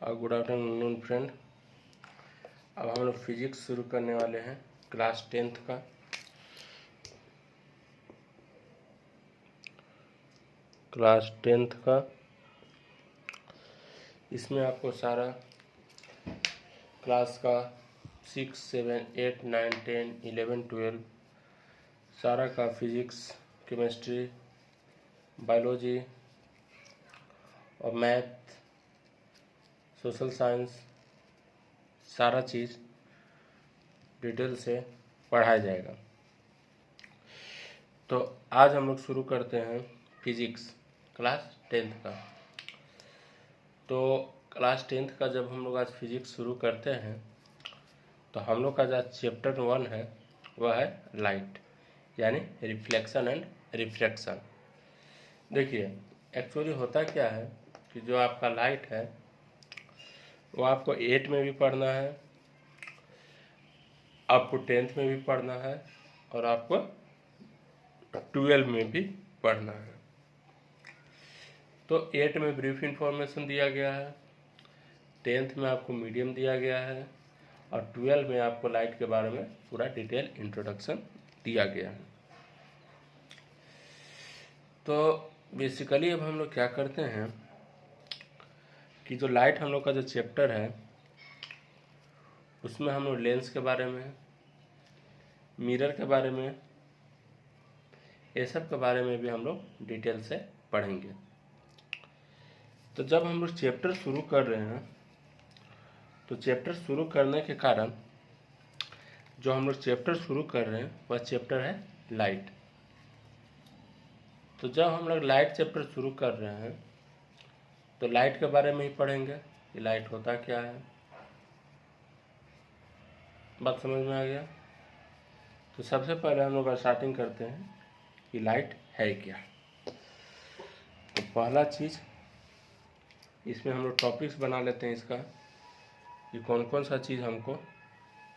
Good afternoon friend. अब हम लोग फिजिक्स शुरू करने वाले हैं क्लास 10th का। इसमें आपको सारा क्लास का 6, 7, 8, 9, 10, 11, 12 सारा का फिजिक्स, केमिस्ट्री, बायोलॉजी और मैथ, सोशल साइंस सारा चीज़ डिटेल से पढ़ाया जाएगा। तो आज हम लोग शुरू करते हैं फिजिक्स क्लास 10th का। तो क्लास 10th का जब हम लोग आज फिजिक्स शुरू करते हैं तो हम लोग का जो चैप्टर 1 है वह है लाइट, यानी रिफ्लेक्शन एंड रिफ्रैक्शन। देखिए एक्चुअली होता क्या है कि जो आपका लाइट है वो आपको 8 में भी पढ़ना है, आपको 10th में भी पढ़ना है और आपको 12 में भी पढ़ना है। तो 8 में ब्रीफ इंफॉर्मेशन दिया गया है, 10th में आपको मीडियम दिया गया है और 12 में आपको लाइट के बारे में पूरा डिटेल इंट्रोडक्शन दिया गया है। तो बेसिकली अब हम लोग क्या करते हैं कि जो लाइट हम लोग का जो चैप्टर है उसमें हम लोग लेंस के बारे में, मिरर के बारे में, ये सब के बारे में भी हम लोग डिटेल से पढ़ेंगे। तो जब हम लोग चैप्टर शुरू कर रहे हैं तो चैप्टर शुरू करने के कारण जो हम लोग चैप्टर शुरू कर रहे हैं वह चैप्टर है लाइट। तो जब हम लोग लाइट चैप्टर शुरू कर रहे हैं तो लाइट के बारे में ही पढ़ेंगे कि लाइट होता क्या है। बात समझ में आ गया? तो सबसे पहले हम लोग स्टार्टिंग करते हैं कि लाइट है क्या। तो पहला चीज़ इसमें हम लोग टॉपिक्स बना लेते हैं इसका कि कौन कौन सा चीज़ हमको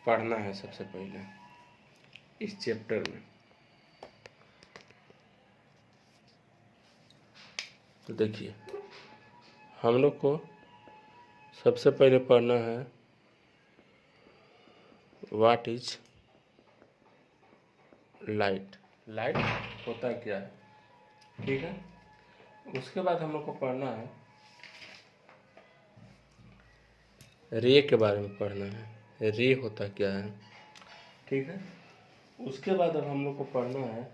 पढ़ना है सबसे पहले इस चैप्टर में। तो देखिए हम लोग को सबसे पहले पढ़ना है व्हाट इज लाइट। लाइट होता क्या है, ठीक है। उसके बाद हम लोग को पढ़ना है रे के बारे में पढ़ना है, रे होता क्या है, ठीक है। उसके बाद अब हम लोग को पढ़ना है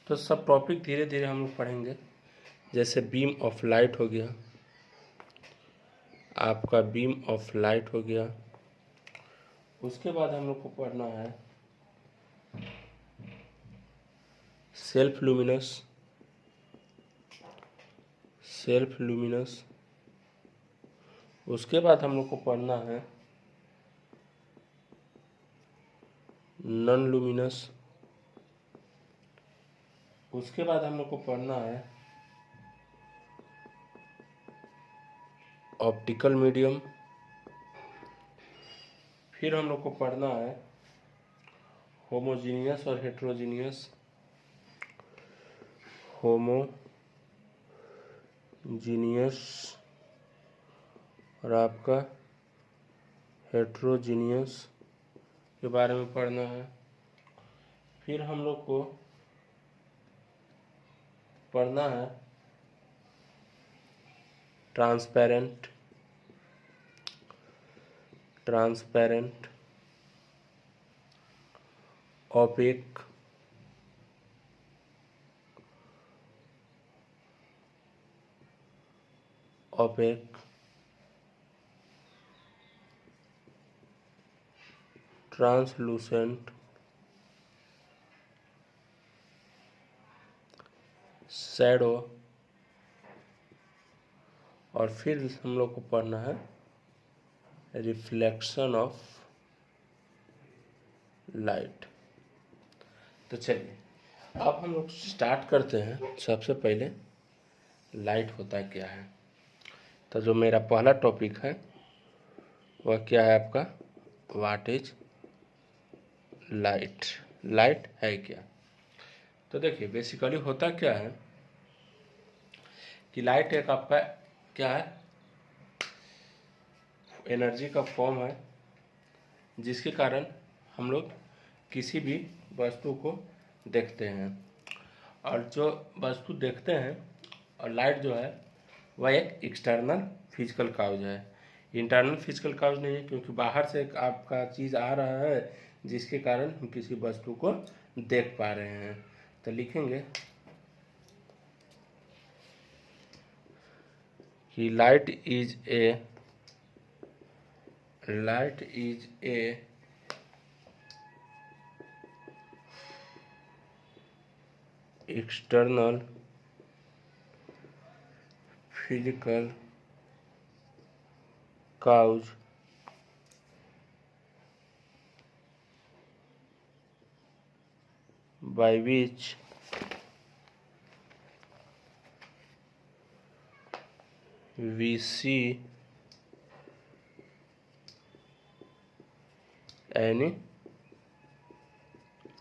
तो सब टॉपिक धीरे धीरे हम लोग पढ़ेंगे। जैसे बीम ऑफ लाइट हो गया, आपका बीम ऑफ लाइट हो गया। उसके बाद हम लोग को पढ़ना है सेल्फ लुमिनस, उसके बाद हम लोग को पढ़ना है नॉन लुमिनस। उसके बाद हम लोग को पढ़ना है ऑप्टिकल मीडियम। फिर हम लोग को पढ़ना है होमोजीनियस और हेट्रोजीनियस, और आपका हेट्रोजीनियस के बारे में पढ़ना है। फिर हम लोग को पढ़ना है ट्रांसपेरेंट, ओपेक, ट्रांसलूसेंट, शैडो, और फिर हम लोग को पढ़ना है रिफ्लेक्शन ऑफ लाइट। तो चलिए अब हम लोग स्टार्ट करते हैं। सबसे पहले लाइट होता क्या है। तो जो मेरा पहला टॉपिक है वह क्या है आपका, व्हाट इज लाइट। लाइट है क्या। तो देखिए बेसिकली होता क्या है कि लाइट एक आपका क्या है, एनर्जी का फॉर्म है, जिसके कारण हम लोग किसी भी वस्तु को देखते हैं। और जो वस्तु देखते हैं और लाइट जो है वह एक एक्सटर्नल फिजिकल काउज है, इंटरनल फिजिकल काउज नहीं है, क्योंकि बाहर से एक आपका चीज़ आ रहा है जिसके कारण हम किसी वस्तु को देख पा रहे हैं। तो लिखेंगे कि light is a external physical cause by which we see any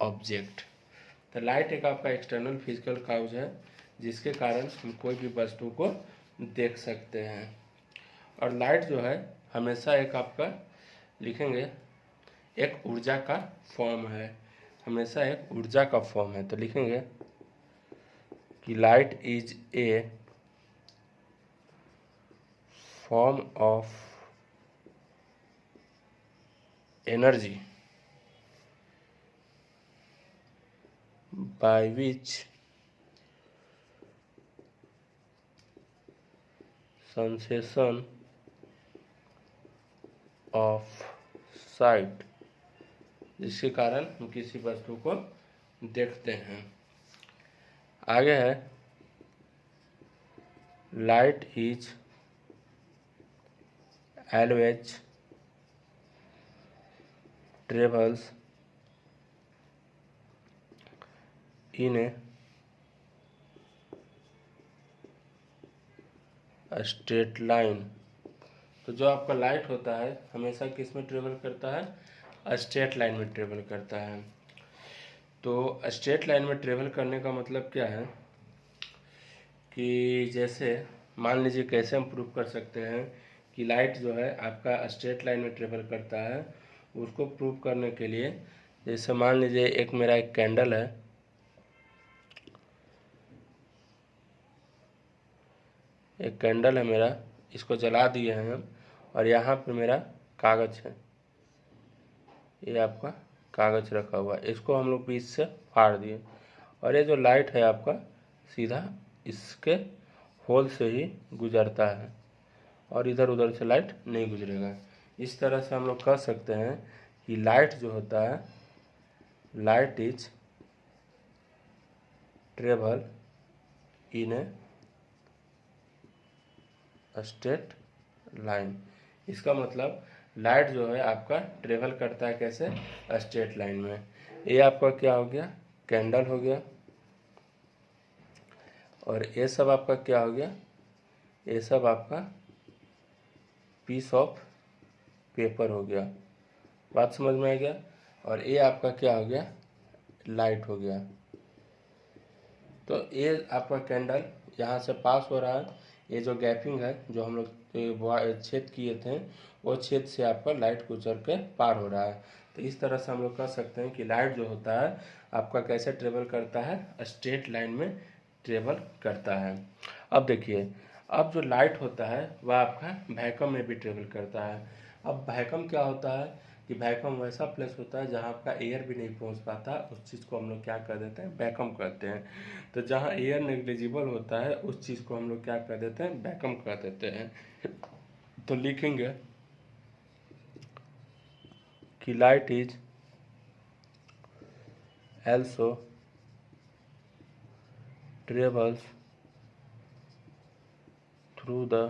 object. तो लाइट एक आपका एक्सटर्नल फिजिकल काउज है जिसके कारण हम कोई भी वस्तु को देख सकते हैं। और लाइट जो है हमेशा एक आपका लिखेंगे एक ऊर्जा का फॉर्म है, हमेशा एक ऊर्जा का फॉर्म है। तो लिखेंगे कि light is a form of energy by which sensation of sight, जिसके कारण हम किसी वस्तु को देखते हैं। आगे है light is always travels in a straight line। तो जो आपका लाइट होता है हमेशा किस में ट्रेवल करता है, स्ट्रेट लाइन में ट्रेवल करता है। तो स्ट्रेट लाइन में ट्रेवल करने का मतलब क्या है कि जैसे मान लीजिए कैसे हम प्रूव कर सकते हैं कि लाइट जो है आपका स्ट्रेट लाइन में ट्रेवल करता है। उसको प्रूव करने के लिए जैसे मान लीजिए एक मेरा एक कैंडल है, एक कैंडल है मेरा, इसको जला दिए हैं हम, और यहाँ पे मेरा कागज़ है, ये आपका कागज़ रखा हुआ है, इसको हम लोग बीच से फाड़ दिए और ये जो लाइट है आपका सीधा इसके होल से ही गुजरता है और इधर उधर से लाइट नहीं गुजरेगा। इस तरह से हम लोग कह सकते हैं कि लाइट जो होता है, light is travel in a straight line. इसका मतलब लाइट जो है आपका ट्रेवल करता है कैसे, स्ट्रेट लाइन में। ये आपका क्या हो गया, कैंडल हो गया, और ये सब आपका क्या हो गया, ये सब आपका पीस ऑफ पेपर हो गया। बात समझ में आ गया। और ये आपका क्या हो गया, लाइट हो गया। तो ये आपका कैंडल यहाँ से पास हो रहा है, ये जो गैपिंग है जो हम लोग छेद किए थे वो छेद से आपका लाइट गुजर के पार हो रहा है। तो इस तरह से हम लोग कह सकते हैं कि लाइट जो होता है आपका कैसे ट्रेवल करता है, स्ट्रेट लाइन में ट्रेवल करता है। अब देखिए, अब जो लाइट होता है वह आपका वैक्यूम में भी ट्रेवल करता है। अब वैक्यूम क्या होता है कि वैक्यूम वैसा प्लेस होता है जहाँ आपका एयर भी नहीं पहुँच पाता, उस चीज़ को हम लोग क्या कर देते हैं, वैक्यूम कहते हैं। तो जहाँ एयर नेग्लिजिबल होता है उस चीज़ को हम लोग क्या कर देते हैं, वैक्यूम कर देते हैं। तो लिखेंगे कि light is also travels through the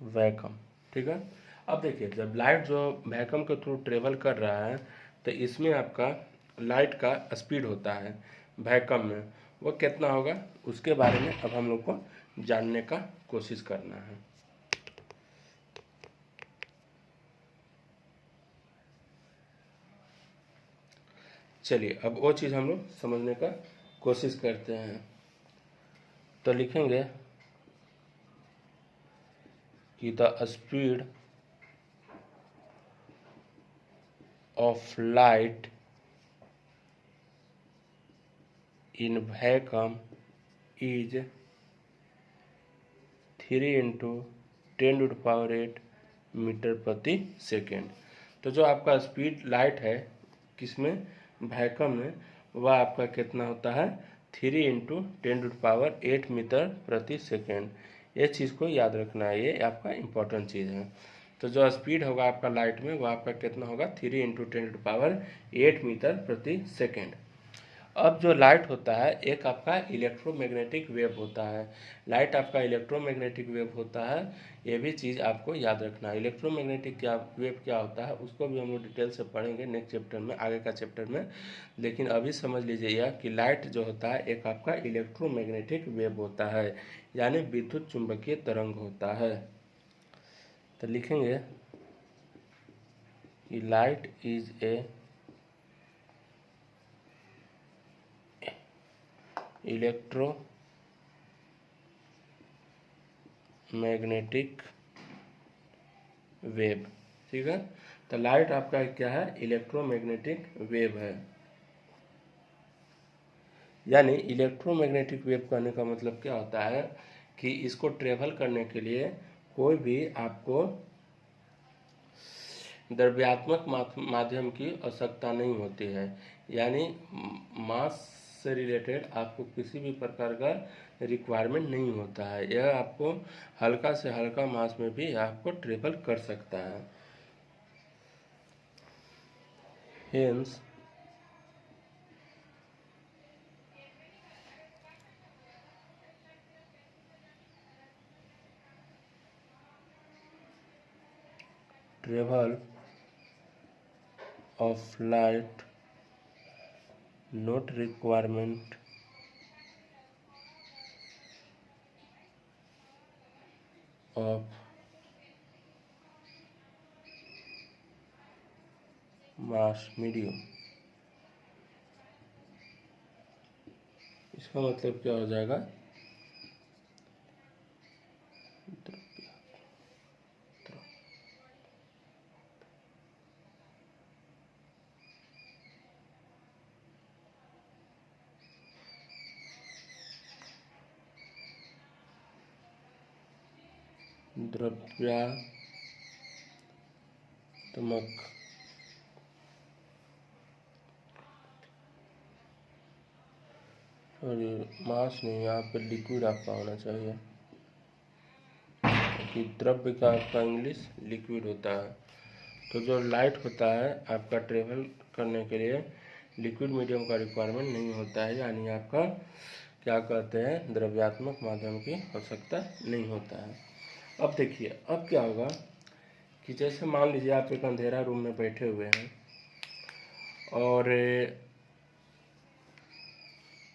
vacuum. ठीक है। अब देखिए, जब लाइट जो वैक्यूम के थ्रू ट्रेवल कर रहा है तो इसमें आपका लाइट का स्पीड होता है वैक्यूम में, वो कितना होगा उसके बारे में अब हम लोग को जानने का कोशिश करना है। चलिए अब वो चीज़ हम लोग समझने का कोशिश करते हैं। तो लिखेंगे कि the speed of light in vacuum is 3 × 10⁸ metre प्रति सेकेंड। तो जो आपका स्पीड लाइट है किसमें, वैक्यूम में, वह आपका कितना होता है 3 × 10⁸ मीटर प्रति सेकेंड। ये चीज़ को याद रखना है, ये आपका इम्पोर्टेंट चीज़ है। तो जो स्पीड होगा आपका लाइट में वो आपका कितना होगा 3 × 10⁸ मीटर प्रति सेकेंड। अब जो लाइट होता है एक आपका इलेक्ट्रोमैग्नेटिक वेव होता है। लाइट आपका इलेक्ट्रोमैग्नेटिक वेव होता है, ये भी चीज़ आपको याद रखना है। इलेक्ट्रोमैग्नेटिक वेव क्या होता है उसको भी हम लोग डिटेल से पढ़ेंगे नेक्स्ट चैप्टर में, आगे का चैप्टर में। लेकिन अभी समझ लीजिएगा कि लाइट जो होता है एक आपका इलेक्ट्रोमैग्नेटिक वेव होता है, यानी विद्युत चुंबकीय तरंग होता है। तो लिखेंगे कि light is a electromagnetic wave, ठीक है। तो लाइट आपका क्या है, इलेक्ट्रोमैग्नेटिक वेव है। यानी इलेक्ट्रोमैग्नेटिक वेव कहने का मतलब क्या होता है कि इसको ट्रेवल करने के लिए कोई भी आपको द्रव्यात्मक माध्यम की आवश्यकता नहीं होती है। यानी मास से रिलेटेड आपको किसी भी प्रकार का रिक्वायरमेंट नहीं होता है। यह आपको हल्का से हल्का मास में भी आपको ट्रेवल कर सकता है। Hence travel of light not requirement of mass medium. इसका मतलब क्या हो जाएगा, द्रव्यात्मक मास नहीं, यहाँ पे लिक्विड आपका होना चाहिए कि द्रव्य का आपका इंग्लिश लिक्विड होता है। तो जो लाइट होता है आपका ट्रेवल करने के लिए लिक्विड मीडियम का रिक्वायरमेंट नहीं होता है, यानी आपका क्या कहते हैं द्रव्यात्मक माध्यम की आवश्यकता नहीं होता है। अब देखिए अब क्या होगा कि जैसे मान लीजिए आप एक अंधेरा रूम में बैठे हुए हैं और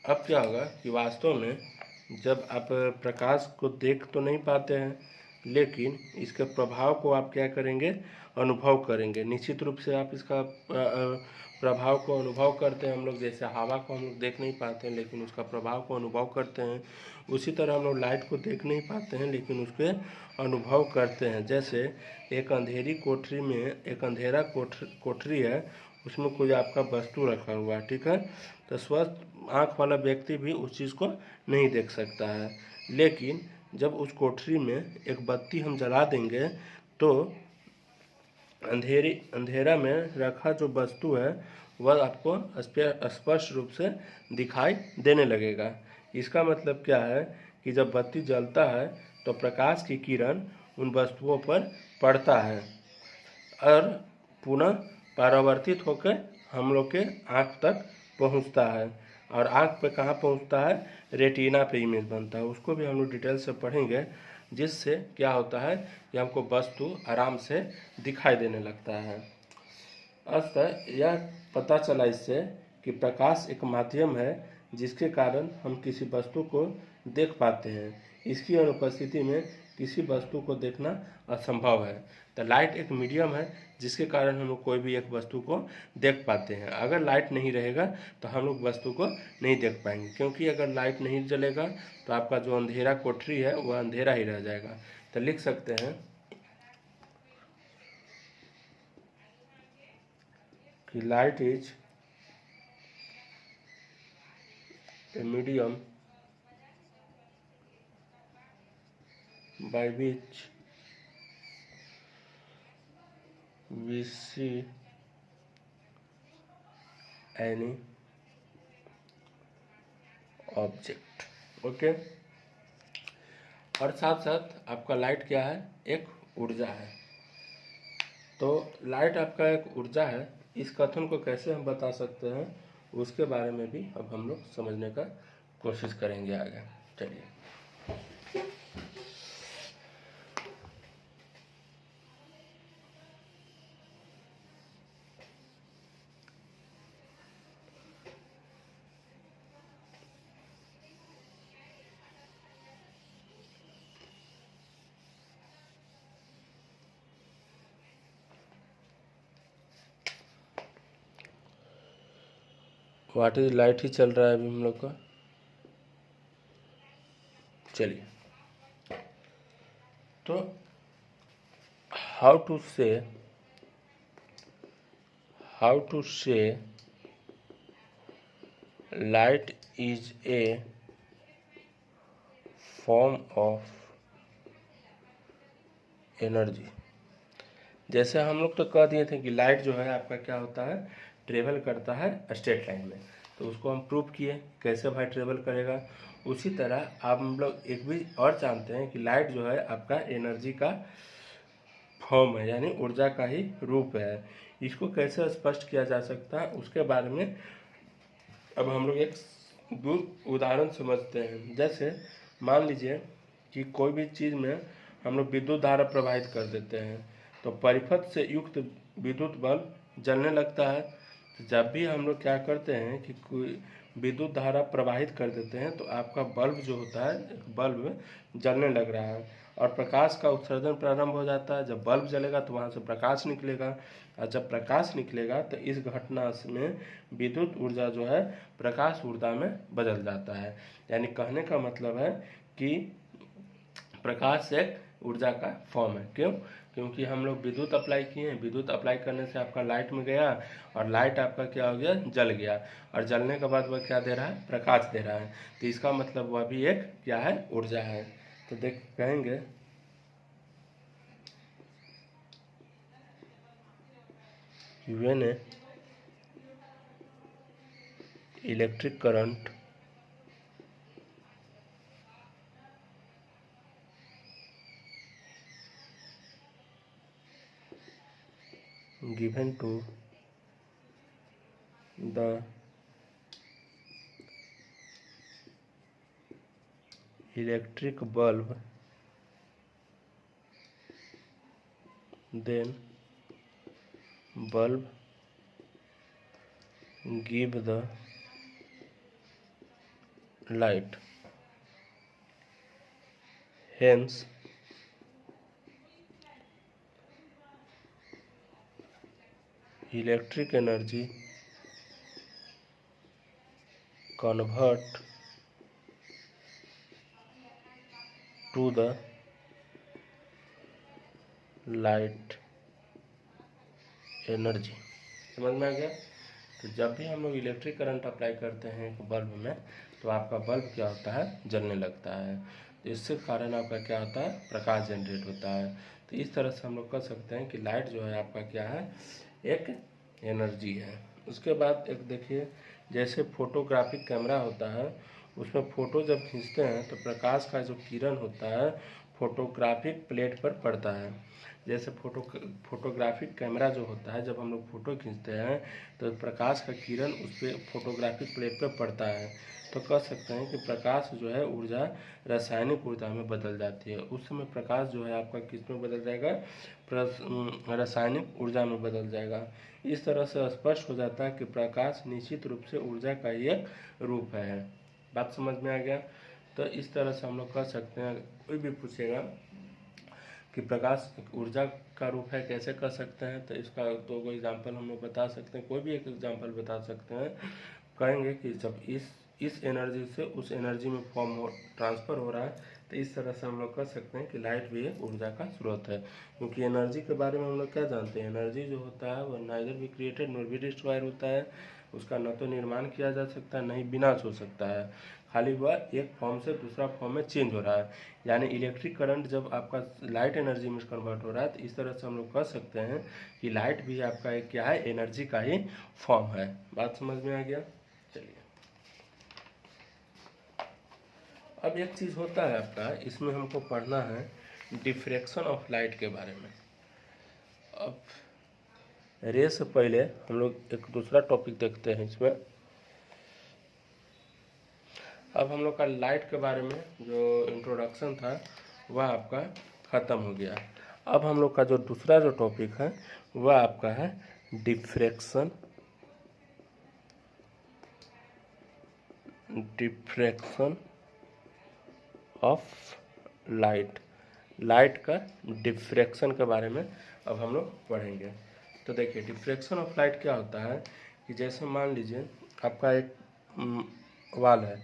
अब क्या होगा कि वास्तव में जब आप प्रकाश को देख तो नहीं पाते हैं, लेकिन इसके प्रभाव को आप क्या करेंगे, अनुभव करेंगे। निश्चित रूप से आप इसका प्रभाव को अनुभव करते हैं। हम लोग जैसे हवा को हम लोग देख नहीं पाते हैं लेकिन उसका प्रभाव को अनुभव करते हैं, उसी तरह हम लोग लाइट को देख नहीं पाते हैं लेकिन उसके अनुभव करते हैं। जैसे एक अंधेरी कोठरी में एक अंधेरा कोठरी है, उसमें कोई आपका वस्तु रखा हुआ है, ठीक है। तो स्वस्थ आँख वाला व्यक्ति भी उस चीज़ को नहीं देख सकता है, लेकिन जब उस कोठरी में एक बत्ती हम जला देंगे तो अंधेरा में रखा जो वस्तु है वह आपको स्पष्ट रूप से दिखाई देने लगेगा। इसका मतलब क्या है कि जब बत्ती जलता है तो प्रकाश की किरण उन वस्तुओं पर पड़ता है और पुनः परावर्तित होकर हम लोग के आँख तक पहुँचता है, और आँख पे कहाँ पहुँचता है, रेटिना पे इमेज बनता है। उसको भी हम लोग डिटेल से पढ़ेंगे, जिससे क्या होता है कि हमको वस्तु आराम से दिखाई देने लगता है। अतः यह पता चला इससे कि प्रकाश एक माध्यम है जिसके कारण हम किसी वस्तु को देख पाते हैं। इसकी अनुपस्थिति में किसी वस्तु को देखना असंभव है। तो लाइट एक मीडियम है जिसके कारण हम लोग कोई भी एक वस्तु को देख पाते हैं। अगर लाइट नहीं रहेगा तो हम लोग वस्तु को नहीं देख पाएंगे, क्योंकि अगर लाइट नहीं जलेगा तो आपका जो अंधेरा कोठरी है वह अंधेरा ही रह जाएगा। तो लिख सकते हैं कि light is a medium by which we see any object। Okay, और साथ साथ आपका लाइट क्या है, एक ऊर्जा है। तो लाइट आपका एक ऊर्जा है। इस कथन को कैसे हम बता सकते हैं उसके बारे में भी अब हम लोग समझने का कोशिश करेंगे आगे। चलिए, व्हाट इज लाइट ही चल रहा है अभी हम लोग का। चलिए, तो हाउ टू से light is a form of energy. जैसे हम लोग तो कह दिए थे कि लाइट जो है आपका क्या होता है, ट्रेवल करता है स्ट्रेट लाइन में। तो उसको हम प्रूव किए कैसे भाई ट्रेवल करेगा। उसी तरह आप हम लोग एक भी और जानते हैं कि लाइट जो है आपका एनर्जी का फॉर्म है, यानी ऊर्जा का ही रूप है। इसको कैसे स्पष्ट किया जा सकता है उसके बारे में अब हम लोग एक दो उदाहरण समझते हैं। जैसे मान लीजिए कि कोई भी चीज़ में हम लोग विद्युत धारा प्रवाहित कर देते हैं, तो परिपथ से युक्त विद्युत बल्ब जलने लगता है। तो जब भी हम लोग क्या करते हैं कि कोई विद्युत धारा प्रवाहित कर देते हैं तो आपका बल्ब जो होता है, बल्ब जलने लग रहा है और प्रकाश का उत्सर्जन प्रारंभ हो जाता है। जब बल्ब जलेगा तो वहाँ से प्रकाश निकलेगा, और जब प्रकाश निकलेगा तो इस घटना में विद्युत ऊर्जा जो है प्रकाश ऊर्जा में बदल जाता है। यानी कहने का मतलब है कि प्रकाश एक ऊर्जा का फॉर्म है। क्यों? क्योंकि हम लोग विद्युत अप्लाई किए हैं, विद्युत अप्लाई करने से आपका लाइट में गया और लाइट आपका क्या हो गया, जल गया, और जलने के बाद वह क्या दे रहा है, प्रकाश दे रहा है। तो इसका मतलब वह भी एक क्या है, ऊर्जा है। तो देख कहेंगे when a electric current given to the electric bulb, then bulb give the light, hence electric energy convert to the light energy. समझ में आ गया? तो जब भी हम लोग इलेक्ट्रिक करंट अप्लाई करते हैं एक बल्ब में तो आपका बल्ब क्या होता है, जलने लगता है। तो इससे कारण आपका क्या होता है, प्रकाश जनरेट होता है। तो इस तरह से हम लोग कह सकते हैं कि लाइट जो है आपका क्या है, एक एनर्जी है। उसके बाद एक देखिए, जैसे फोटोग्राफिक कैमरा होता है उसमें फ़ोटो जब खींचते हैं तो प्रकाश का जो किरण होता है फोटोग्राफिक प्लेट पर पड़ता है। जैसे फोटोग्राफिक कैमरा जो होता है, जब हम लोग फ़ोटो खींचते हैं तो प्रकाश का किरण उस पर फोटोग्राफिक प्लेट पर पड़ता है। तो कह सकते हैं कि प्रकाश जो है ऊर्जा रासायनिक ऊर्जा में बदल जाती है। उस समय प्रकाश जो है आपका किस में बदल जाएगा, रासायनिक ऊर्जा में बदल जाएगा। इस तरह से स्पष्ट हो जाता है कि प्रकाश निश्चित रूप से ऊर्जा का ही एक रूप है। बात समझ में आ गया? तो इस तरह से हम लोग कह सकते हैं, कोई भी पूछेगा कि प्रकाश ऊर्जा का रूप है, कैसे कर सकते हैं। तो इसका दो गो एग्जाम्पल हम लोग बता सकते हैं, कोई भी एक एग्जाम्पल बता सकते हैं। कहेंगे कि जब इस एनर्जी से उस एनर्जी में ट्रांसफ़र हो रहा है, तो इस तरह से हम लोग कह सकते हैं कि लाइट भी एक ऊर्जा का स्रोत है। क्योंकि एनर्जी के बारे में हम लोग क्या जानते हैं, एनर्जी जो होता है वो neither be created nor be destroyed होता है। उसका न तो निर्माण किया जा सकता है, न ही विनाश हो सकता है, खाली वह एक फॉर्म से दूसरा फॉर्म में चेंज हो रहा है। यानी इलेक्ट्रिक करंट जब आपका लाइट एनर्जी में कन्वर्ट हो रहा है, तो इस तरह से हम लोग कह सकते हैं कि लाइट भी आपका एक क्या है, एनर्जी का ही फॉर्म है। बात समझ में आ गया। चलिए, अब एक चीज़ होता है आपका, इसमें हमको पढ़ना है डिफ्रैक्शन ऑफ लाइट के बारे में। अब रे से पहले हम लोग एक दूसरा टॉपिक देखते हैं इसमें। अब हम लोग का लाइट के बारे में जो इंट्रोडक्शन था वह आपका ख़त्म हो गया। अब हम लोग का जो दूसरा जो टॉपिक है वह आपका है डिफ्रैक्शन ऑफ लाइट। लाइट का डिफ्रैक्शन के बारे में अब हम लोग पढ़ेंगे। तो देखिए, डिफ्रैक्शन ऑफ लाइट क्या होता है कि जैसे मान लीजिए आपका एक वाल है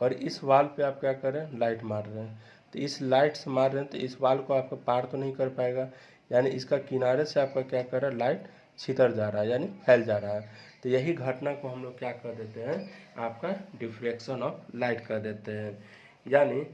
और इस वाल पे आप क्या कर रहे हैं, लाइट मार रहे हैं। तो इस लाइट से मार रहे हैं तो इस वाल को आपका पार तो नहीं कर पाएगा, यानी इसका किनारे से आपका क्या कर रहा है, लाइट छितर जा रहा है, यानी फैल जा रहा है। तो यही घटना को हम लोग क्या कर देते हैं, आपका डिफ्रैक्शन ऑफ लाइट कर देते हैं। यानी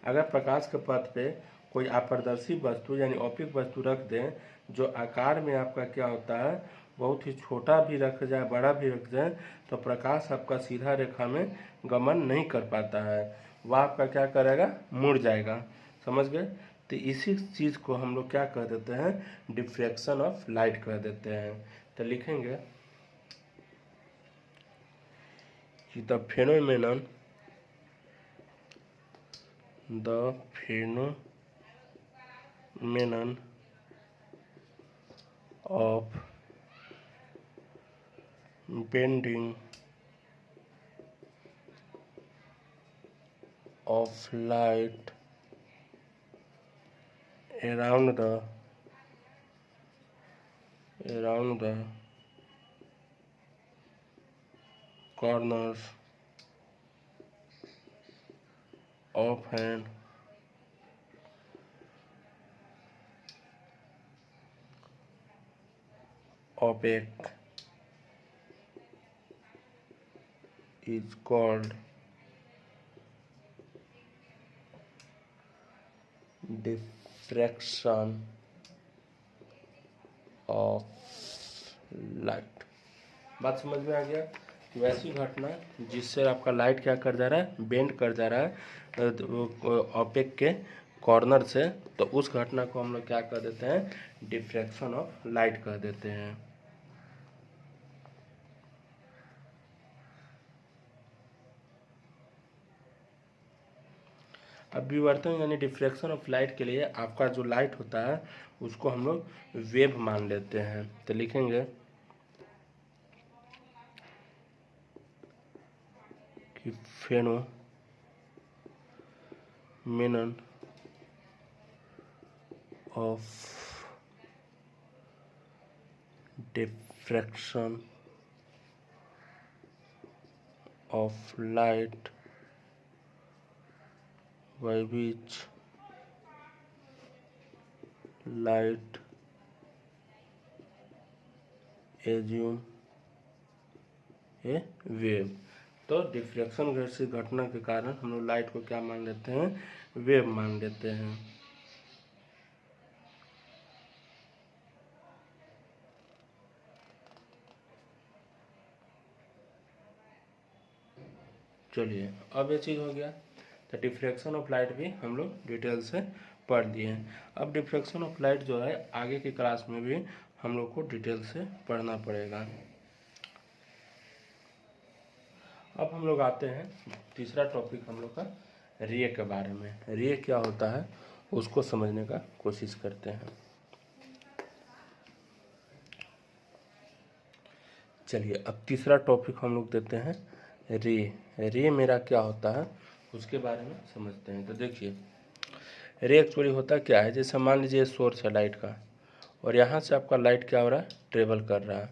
अगर प्रकाश के पथ पे कोई अपारदर्शी वस्तु यानी ऑपिक वस्तु रख दें, जो आकार में आपका क्या होता है, बहुत ही छोटा भी रख जाए, बड़ा भी रख जाए, तो प्रकाश आपका सीधा रेखा में गमन नहीं कर पाता है, वह आपका क्या करेगा, मुड़ जाएगा। समझ गए। तो इसी चीज़ को हम लोग क्या कह देते हैं, डिफ्रैक्शन ऑफ लाइट कह देते हैं। तो लिखेंगे कि the phenomenon of bending of light around the corners of an opaque is called diffraction of light। बात समझ में आ गया कि वैसी घटना जिससे आपका लाइट क्या कर जा रहा है, बेंड कर जा रहा है ऑपेक के कॉर्नर से, तो उस घटना को हम लोग क्या कर देते हैं, डिफ्रैक्शन ऑफ लाइट कह देते हैं। अब विवर्तन यानी डिफ्रैक्शन ऑफ लाइट के लिए आपका जो लाइट होता है उसको हम लोग वेव मान लेते हैं। तो लिखेंगे कि phenomenon of diffraction of light by which light assume a wave। तो डिफ्रैक्शन जैसी घटना के कारण हम लोग लाइट को क्या मान लेते हैं, वेव मान लेते हैं। चलिए, अब ये चीज़ हो गया। तो डिफ्रैक्शन ऑफ लाइट भी हम लोग डिटेल से पढ़ लिए हैं। अब डिफ्रैक्शन ऑफ लाइट जो है आगे की क्लास में भी हम लोग को डिटेल से पढ़ना पड़ेगा। अब हम लोग आते हैं तीसरा टॉपिक हम लोग का रे के बारे में। रे क्या होता है उसको समझने का कोशिश करते हैं। चलिए, अब तीसरा टॉपिक हम लोग देते हैं रे। रे मेरा क्या होता है उसके बारे में समझते हैं। तो देखिए, रे एक्चुअली होता क्या है, जैसे मान लीजिए सोर्स है लाइट का और यहाँ से आपका लाइट क्या हो रहा है, ट्रेवल कर रहा है,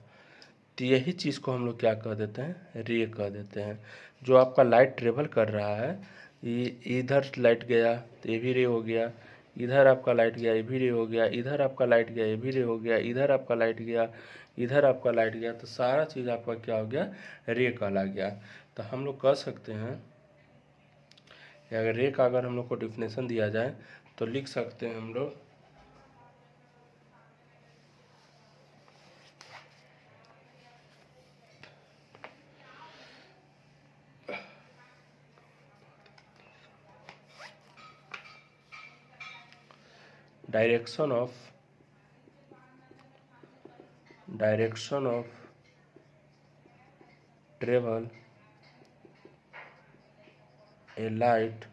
तो यही चीज़ को हम लोग क्या कह देते हैं, रे कह देते हैं। जो आपका लाइट ट्रेवल कर रहा है, ये इधर लाइट गया तो ये भी रे हो गया, इधर आपका लाइट गया ये भी रे हो गया, इधर आपका लाइट गया ये भी रे हो गया, इधर आपका लाइट गया, इधर आपका लाइट गया, तो सारा चीज़ आपका क्या हो गया, रे कहला गया। तो हम लोग कह सकते हैं कि अगर रे का अगर हम लोग को डिफिनेशन दिया जाए तो लिख सकते हैं हम लोग direction of travel a light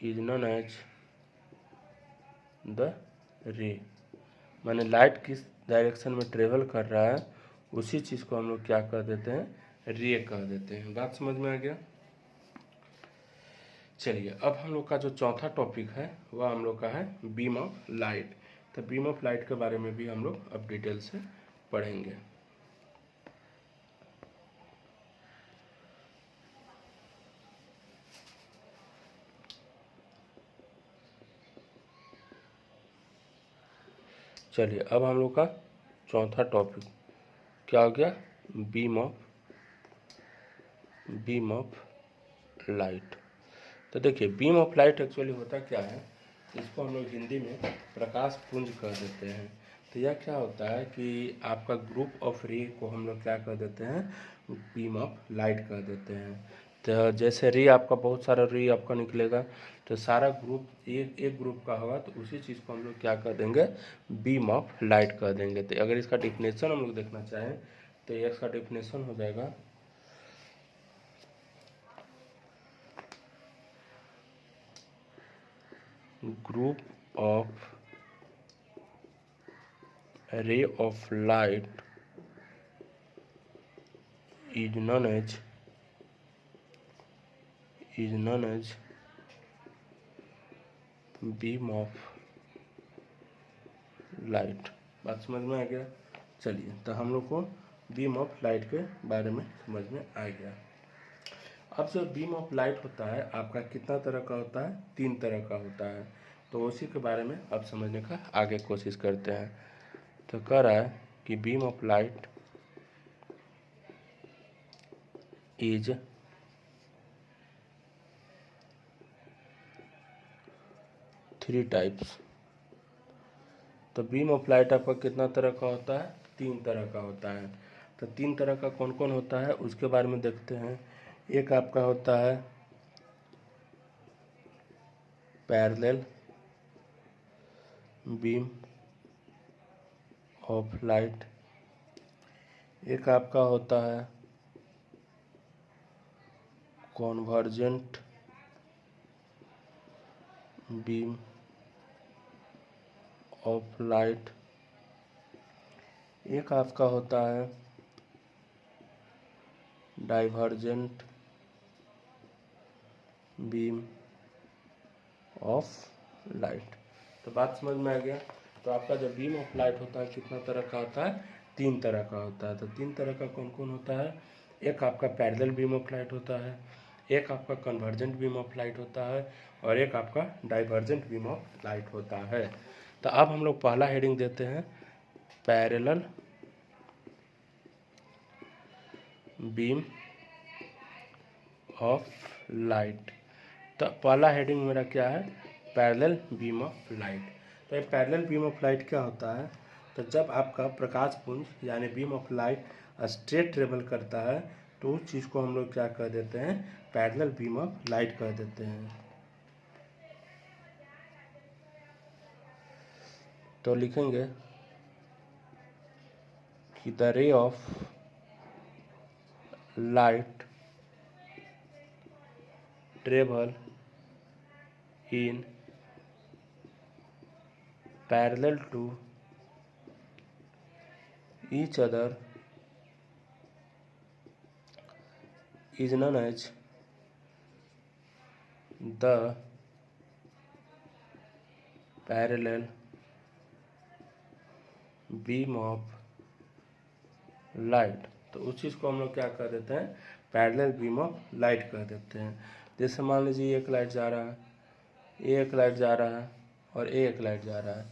is known as the ray. माने लाइट किस डायरेक्शन में ट्रेवल कर रहा है उसी चीज़ को हम लोग क्या कह देते हैं, रे कह देते हैं। बात समझ में आ गया। चलिए अब हम लोग का जो चौथा टॉपिक है वह हम लोग का है बीम ऑफ लाइट। तो बीम ऑफ लाइट के बारे में भी हम लोग अब डिटेल से पढ़ेंगे। चलिए अब हम लोग का चौथा टॉपिक क्या हो गया, बीम ऑफ लाइट। तो देखिए बीम ऑफ लाइट एक्चुअली होता क्या है, इसको हम लोग हिंदी में प्रकाश पुंज कह देते हैं। तो यह क्या होता है कि आपका ग्रुप ऑफ रे को हम लोग क्या कह देते हैं, बीम ऑफ लाइट कह देते हैं। तो जैसे रे आपका बहुत सारा रे आपका निकलेगा तो सारा ग्रुप एक ग्रुप का होगा, तो उसी चीज़ को हम लोग क्या कह देंगे, बीम ऑफ लाइट कह देंगे। तो अगर इसका डिफिनेशन हम लोग देखना चाहें तो इसका डिफिनेशन हो जाएगा group of ray of light is known as beam of light। बात समझ में आ गया। चलिए तो हम लोग को बीम ऑफ लाइट के बारे में समझ में आ गया। अब जो बीम ऑफ लाइट होता है आपका कितना तरह का होता है, 3 तरह का होता है। तो उसी के बारे में अब समझने का आगे कोशिश करते हैं। तो कह रहा है कि beam of light is 3 types. तो बीम ऑफ लाइट आपका कितना तरह का होता है, 3 तरह का होता है। तो 3 तरह का कौन कौन होता है उसके बारे में देखते हैं। एक आपका होता है पैरेलल बीम ऑफ लाइट, एक आपका होता है कॉन्वर्जेंट बीम ऑफ लाइट, एक आपका होता है डाइवर्जेंट बीम ऑफ लाइट। तो बात समझ में आ गया। तो आपका जो बीम ऑफ लाइट होता है कितना तरह का होता है, 3 तरह का होता है। तो 3 तरह का कौन कौन होता है, एक आपका पैरेलल बीम ऑफ लाइट होता है, एक आपका कन्वर्जेंट बीम ऑफ लाइट होता है और एक आपका डाइवर्जेंट बीम ऑफ लाइट होता है। तो अब हम लोग पहला हेडिंग देते हैं पैरेलल बीम ऑफ लाइट। तो पहला हेडिंग मेरा क्या है, पैरेलल बीम ऑफ लाइट। तो ये पैरेलल बीम ऑफ लाइट क्या होता है, तो जब आपका प्रकाश पुंज यानी beam of light straight travel करता है तो उस चीज़ को हम लोग क्या कह देते हैं, पैरेलल बीम ऑफ लाइट कह देते हैं। तो लिखेंगे कि the ray of light travel in parallel to each other is known as the parallel beam of light. तो उस चीज़ को हम लोग क्या कर देते हैं, पैरेलल बीम ऑफ लाइट कर देते हैं। जैसे मान लीजिए एक लाइट जा रहा है, एक लाइट जा रहा है और एक लाइट जा रहा है,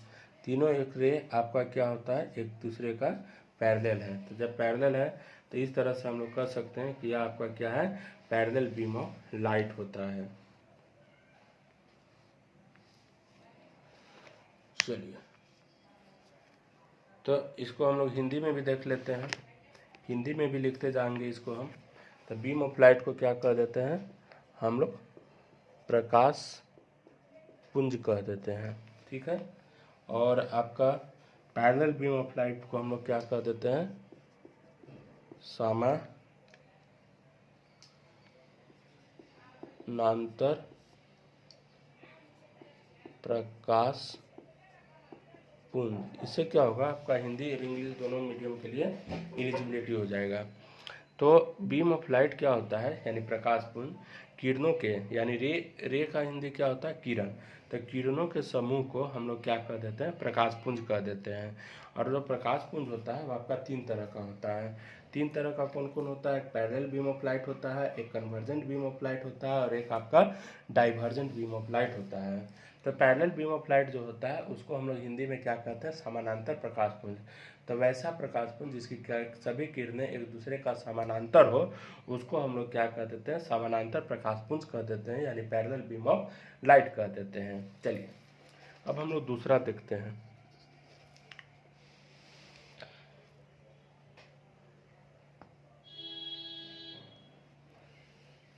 तीनों एक रे आपका क्या होता है, एक दूसरे का पैरेलल है। तो जब पैरेलल है तो इस तरह से हम लोग कर सकते हैं कि यह आपका क्या है, पैरेलल बीम ऑफ लाइट होता है। चलिए, तो इसको हम लोग हिंदी में भी देख लेते हैं, हिंदी में भी लिखते जाएंगे इसको हम। तो बीम ऑफ लाइट को क्या कर देते हैं हम लोग, प्रकाश पुंज कह देते हैं, ठीक है। और आपका पैरेलल बीम ऑफ लाइट को हम लोग क्या कर देते हैं, समानांतर प्रकाश पुंज। इससे क्या होगा, आपका हिंदी और इंग्लिश दोनों मीडियम के लिए एलिजिबिलिटी हो जाएगा। तो बीम ऑफ लाइट क्या होता है, यानी प्रकाश पुंज, किरणों के, यानी रे का हिंदी क्या होता है, किरण। तो किरणों के समूह को हम लोग क्या कर देते हैं, प्रकाश पुंज कह देते हैं। और जो प्रकाश पुंज होता है वो आपका तीन तरह का होता है। तीन तरह का कौन कौन होता है, एक पैरेलल बीम ऑफ लाइट होता है, एक कन्वर्जेंट बीम ऑफ लाइट होता है और एक आपका डाइवर्जेंट बीम ऑफ लाइट होता है। तो पैरेलल बीम ऑफ लाइट जो होता है उसको हम लोग हिंदी में क्या कहते हैं, समानांतर प्रकाश पुंज। तो वैसा प्रकाश पुंज जिसकी सभी किरणें एक दूसरे का समानांतर हो, उसको हम लोग क्या कह देते हैं, समानांतर प्रकाश पुंज कह देते हैं, यानी पैरेलल बीम ऑफ लाइट कह देते हैं। चलिए, अब हम लोग दूसरा देखते हैं।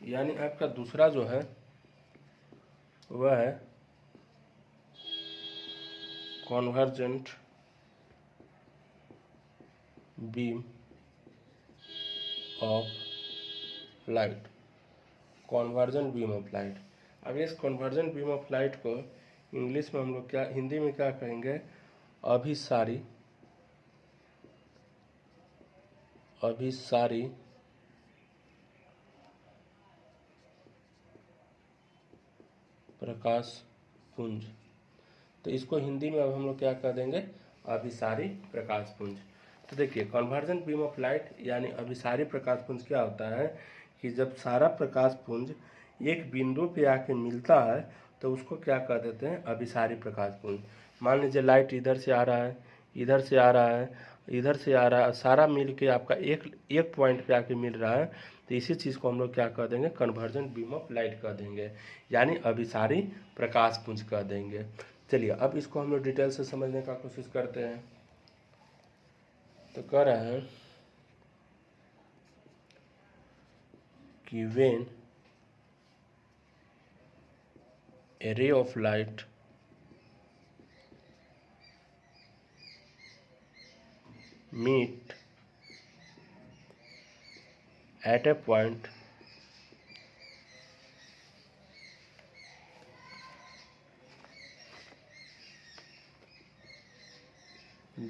यानी आपका दूसरा जो है वह है convergent beam of light, convergent beam of light. अब इस कॉन्वर्जेंट बीम ऑफ लाइट को इंग्लिश में हम लोग क्या, हिंदी में क्या कहेंगे, अभिसारी प्रकाश पुंज। तो इसको हिंदी में अब हम लोग क्या कर देंगे, अभिसारी प्रकाश पुंज। तो देखिए, कन्वर्जेंट बीम ऑफ लाइट यानी अभिसारी प्रकाश पुंज क्या होता है कि जब सारा प्रकाश पुंज एक बिंदु पे आके मिलता है तो उसको क्या कर देते हैं, अभिसारी प्रकाश पुंज। मान लीजिए लाइट इधर से आ रहा है, इधर से आ रहा है, इधर से आ रहा है, सारा मिल के आपका एक पॉइंट पे आके मिल रहा है, तो इसी चीज़ को हम लोग क्या कर देंगे, कन्वर्जेंट बीम ऑफ लाइट कर देंगे, यानी अभिसारी प्रकाश पुंज कर देंगे। चलिए, अब इसको हम लोग डिटेल से समझने का कोशिश करते हैं। तो कह रहे हैं कि when A ray of light meet at a point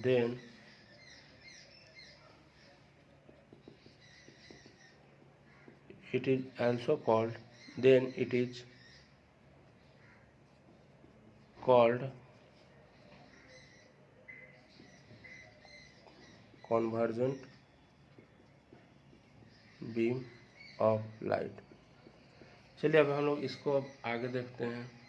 then it is also called, then it is called convergent beam of light। चलिए, अब हम लोग इसको अब आगे देखते हैं।